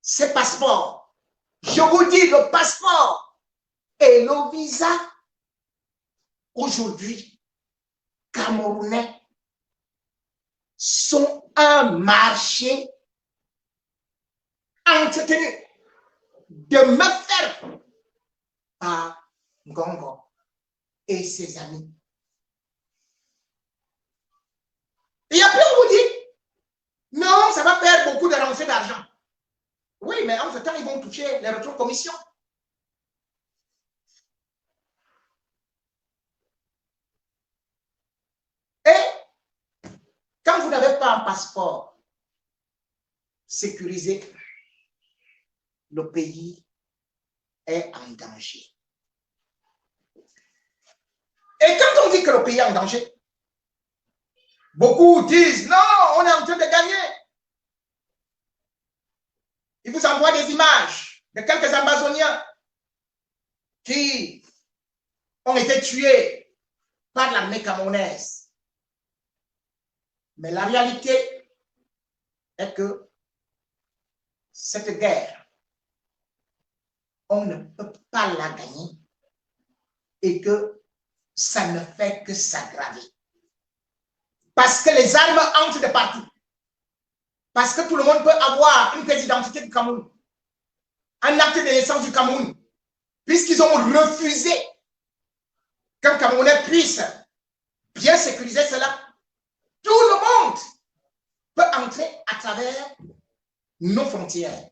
ces passeports, je vous dis, le passeport et le visa, aujourd'hui, Camerounais sont un marché entretenu de me faire par Ngongo et ses amis. Et après, on vous dit, non, ça va faire beaucoup de rentrées d'argent. Oui, mais entre-temps, ils vont toucher les rétrocommissions. Et quand vous n'avez pas un passeport sécurisé, le pays est en danger. Et quand on dit que le pays est en danger, beaucoup disent, non, on est en train de gagner. Ils vous envoient des images de quelques Amazoniens qui ont été tués par l'armée camerounaise. Mais la réalité est que cette guerre, on ne peut pas la gagner et que ça ne fait que s'aggraver. Parce que les armes entrent de partout. Parce que tout le monde peut avoir une pièce d'identité du Cameroun, un acte de naissance du Cameroun, puisqu'ils ont refusé qu'un Camerounais puisse bien sécuriser cela. Tout le monde peut entrer à travers nos frontières.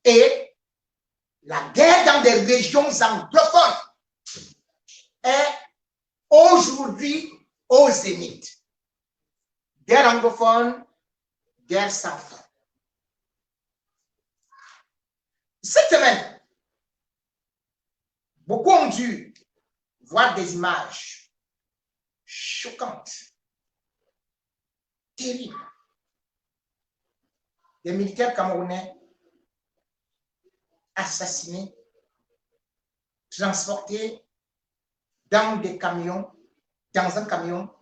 Et la guerre dans des régions anglophones est aujourd'hui au zénith. Guerre anglophone, guerre sans fin. Cette semaine, beaucoup ont dû voir des images choquantes, terribles. Des militaires camerounais assassinés, transportés dans des camions, dans un camion,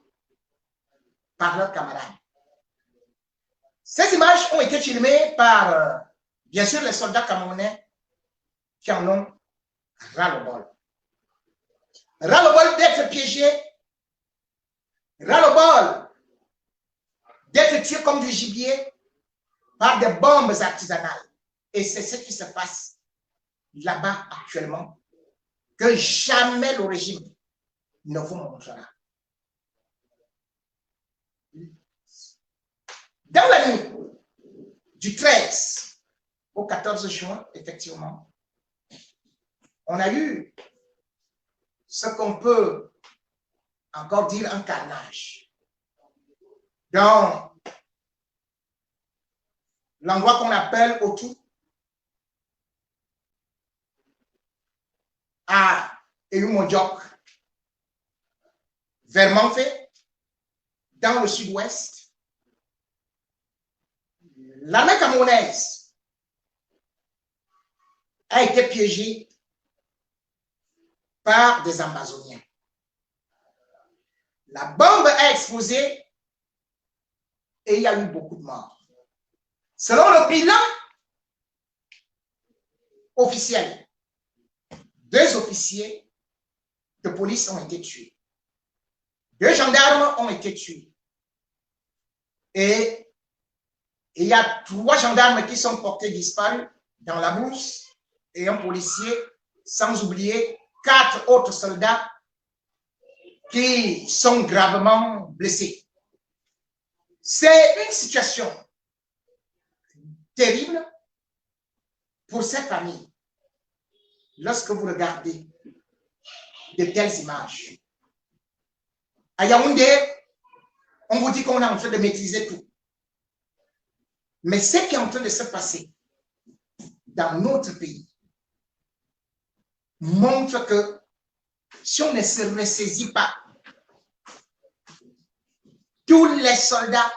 par leurs camarades. Ces images ont été filmées par, bien sûr, les soldats camerounais qui en ont ras-le-bol. Ras-le-bol d'être piégés, ras-le-bol d'être tués comme du gibier par des bombes artisanales. Et c'est ce qui se passe là-bas actuellement, que jamais le régime ne vous montrera. Dans la nuit du 13 au 14 juin, effectivement, on a eu ce qu'on peut encore dire un carnage dans l'endroit qu'on appelle Otou, à Eyumodjok, vers Manfé, dans le sud-ouest. L'armée camerounaise a été piégée par des Amazoniens. La bombe a explosé et il y a eu beaucoup de morts. Selon le bilan officiel, 2 officiers de police ont été tués. 2 gendarmes ont été tués. Et il y a 3 gendarmes qui sont portés disparus dans la brousse et un policier, sans oublier 4 autres soldats qui sont gravement blessés. C'est une situation terrible pour cette famille lorsque vous regardez de telles images. À Yaoundé, on vous dit qu'on est en train de maîtriser tout. Mais ce qui est en train de se passer dans notre pays montre que si on ne se ressaisit pas, tous les soldats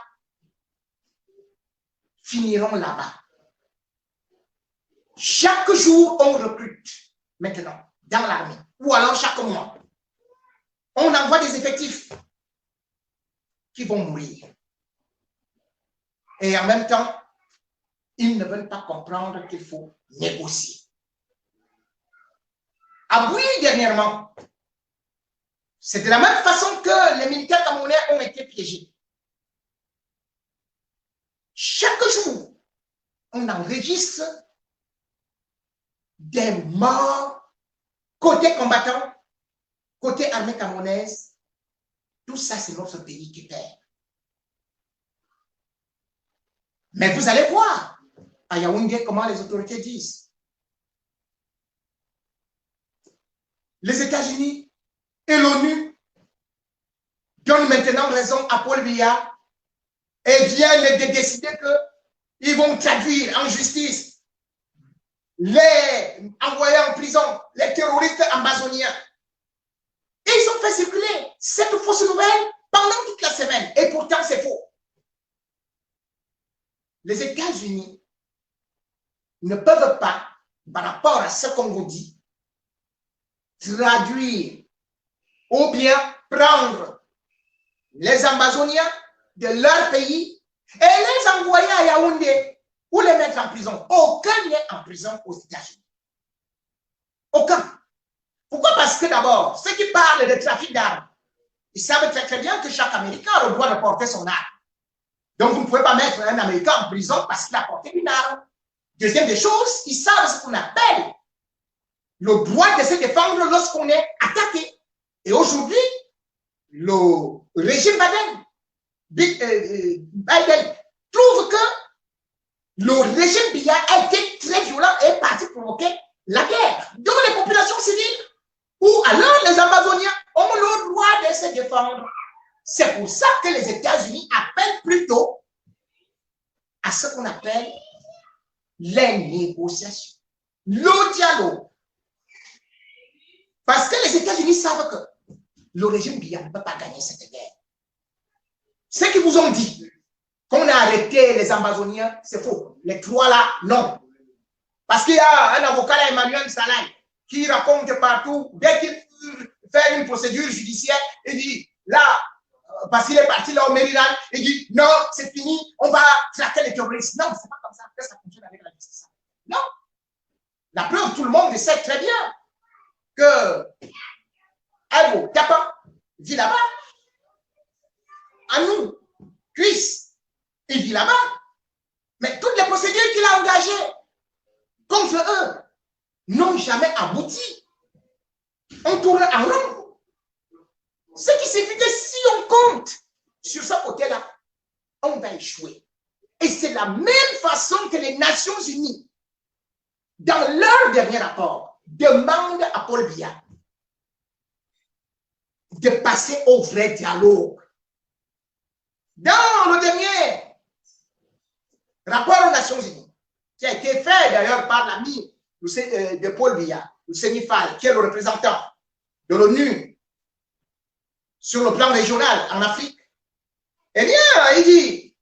finiront là-bas. Chaque jour, on recrute maintenant dans l'armée, ou alors chaque mois. On envoie des effectifs qui vont mourir. Et en même temps, ils ne veulent pas comprendre qu'il faut négocier. À Bouilly, dernièrement, c'est de la même façon que les militaires camerounais ont été piégés. Chaque jour, on enregistre des morts côté combattants, côté armée camerounaise. Tout ça, c'est notre pays qui perd. Mais vous allez voir à Yaoundé comment les autorités disent. Les États-Unis et l'ONU donnent maintenant raison à Paul Biya et viennent de décider qu'ils vont traduire en justice les envoyés en prison, les terroristes amazoniens. Et ils ont fait circuler cette fausse nouvelle pendant toute la semaine. Et pourtant, c'est faux. Les États-Unis ne peuvent pas, par rapport à ce qu'on vous dit, traduire ou bien prendre les Amazoniens de leur pays et les envoyer à Yaoundé ou les mettre en prison. Aucun n'est en prison aux États-Unis. Aucun. Pourquoi? Parce que d'abord, ceux qui parlent de trafic d'armes, ils savent très très bien que chaque Américain a le droit de porter son arme. Donc, vous ne pouvez pas mettre un Américain en prison parce qu'il a porté une arme. Deuxième des choses, ils savent ce qu'on appelle le droit de se défendre lorsqu'on est attaqué. Et aujourd'hui, le régime Biden trouve que le régime Biya a été très violent et est parti provoquer la guerre. Donc, les populations civiles ou alors les Amazoniens ont le droit de se défendre. C'est pour ça que les États-Unis appellent plutôt à ce qu'on appelle les négociations, le dialogue. Parce que les États-Unis savent que le régime Biya ne peut pas gagner cette guerre. Ceux qui vous ont dit qu'on a arrêté les Amazoniens, c'est faux. Les trois là, non. Parce qu'il y a un avocat là, Emmanuel Salai, qui raconte partout, dès qu'il fait une procédure judiciaire, il dit, là, parce qu'il est parti là au Maryland, il dit, non, c'est fini, on va traquer les terroristes. Non, c'est pas comme ça que ça fonctionne avec la justice. Non. La preuve, tout le monde sait très bien que Albo, Tapa, vit là-bas. À nous, Cuisse, il vit là-bas. Mais toutes les procédures qu'il a engagées contre eux n'ont jamais abouti. On tourne en rond. Ce qui signifie que si on compte sur ce côté-là, on va échouer. Et c'est la même façon que les Nations Unies, dans leur dernier rapport, demandent à Paul Biya de passer au vrai dialogue. Dans le dernier rapport aux Nations Unies, qui a été fait d'ailleurs par l'ami de Paul Biya, le Sénifal, qui est le représentant de l'ONU sur le plan régional en Afrique, eh bien, il dit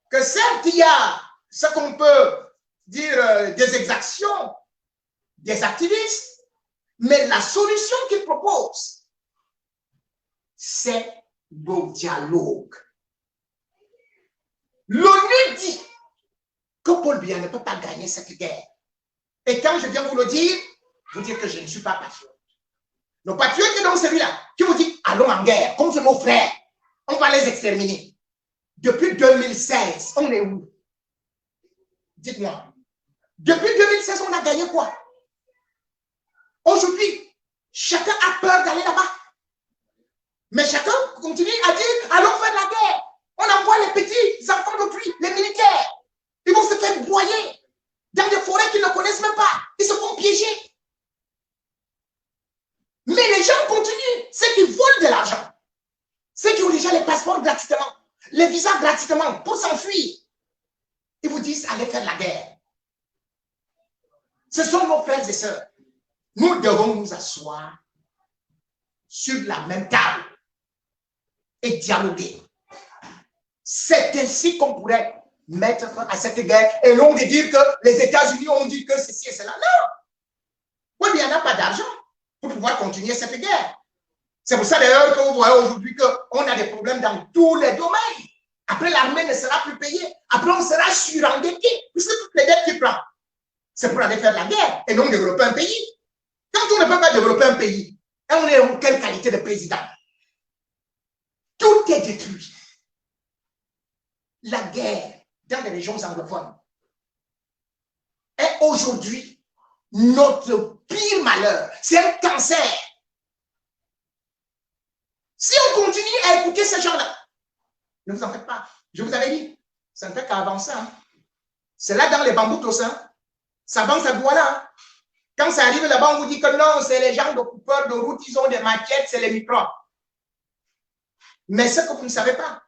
que certes, il y a ce qu'on peut dire des exactions des activistes, mais la solution qu'il propose, c'est le dialogue. L'ONU dit que Paul Biya ne peut pas gagner cette guerre. Et quand je viens vous le dire que je ne suis pas patriote. Le patriote est donc celui-là qui vous dit allons en guerre contre nos frères, on va les exterminer. Depuis 2016, on est où? Dites-moi. Depuis 2016, on a gagné quoi? Aujourd'hui, chacun a peur d'aller là-bas. Mais chacun continue à dire allons faire la guerre. On envoie les petits enfants d'autrui, les militaires. Ils vont se faire broyer dans des forêts qu'ils ne connaissent même pas. Ils se font piéger. Mais les gens continuent. Ceux qui volent de l'argent, ceux qui ont déjà les passeports gratuitement, les visas gratuitement pour s'enfuir, ils vous disent allez faire la guerre. Ce sont nos frères et sœurs. Nous devons nous asseoir sur la même table et dialoguer. C'est ainsi qu'on pourrait mettre fin à cette guerre et non de dire que les États-Unis ont dit que ceci et cela. Non. Oui, mais il n'y en a pas d'argent pour pouvoir continuer cette guerre. C'est pour ça d'ailleurs que vous voyez aujourd'hui qu'on a des problèmes dans tous les domaines. Après, l'armée ne sera plus payée. Après, on sera surendetté. Puisque toutes les dettes qu'il prend, c'est pour aller faire la guerre et non développer un pays. Quand on ne peut pas développer un pays, on est en quelle qualité de président? Tout est détruit. La guerre dans les régions anglophones est aujourd'hui notre pire malheur. C'est un cancer. Si on continue à écouter ces gens-là, ne vous en faites pas. Je vous avais dit, ça ne fait qu'avancer. Hein. C'est là dans les bambous aussi. Hein. Ça avance à Douala. Hein. Quand ça arrive là-bas, on vous dit que non, c'est les gens de coupeurs de route, ils ont des maquettes, c'est les microbes. Mais ce que vous ne savez pas,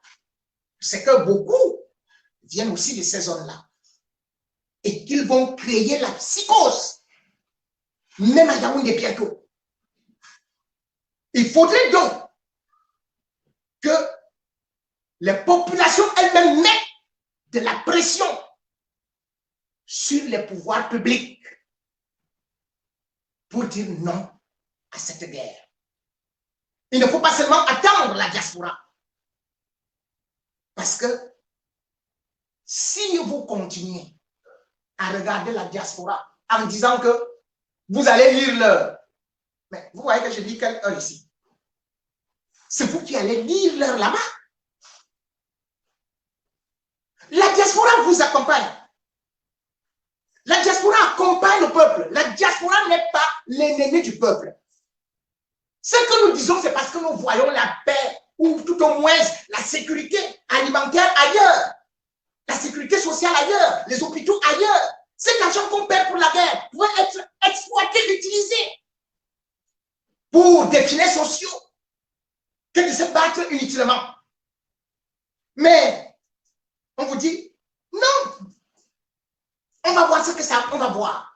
c'est que beaucoup viennent aussi de ces zones-là. Et qu'ils vont créer la psychose. Même à Yaoundé bientôt. Il faudrait donc que les populations elles-mêmes mettent de la pression sur les pouvoirs publics pour dire non à cette guerre. Il ne faut pas seulement attendre la diaspora. Parce que si vous continuez à regarder la diaspora en disant que vous allez lire l'heure, mais vous voyez que je dis quelle heure ici? C'est vous qui allez lire l'heure là-bas. La diaspora vous accompagne. La diaspora accompagne le peuple. La diaspora n'est pas l'ennemi du peuple. Ce que nous disons, c'est parce que nous voyons la paix ou tout au moins la sécurité alimentaire ailleurs, la sécurité sociale ailleurs, les hôpitaux ailleurs. Cet argent qu'on perd pour la guerre pourrait être exploité, utilisé pour des filets sociaux que de se battre inutilement. Mais on vous dit, non, on va voir ce que ça, on va voir.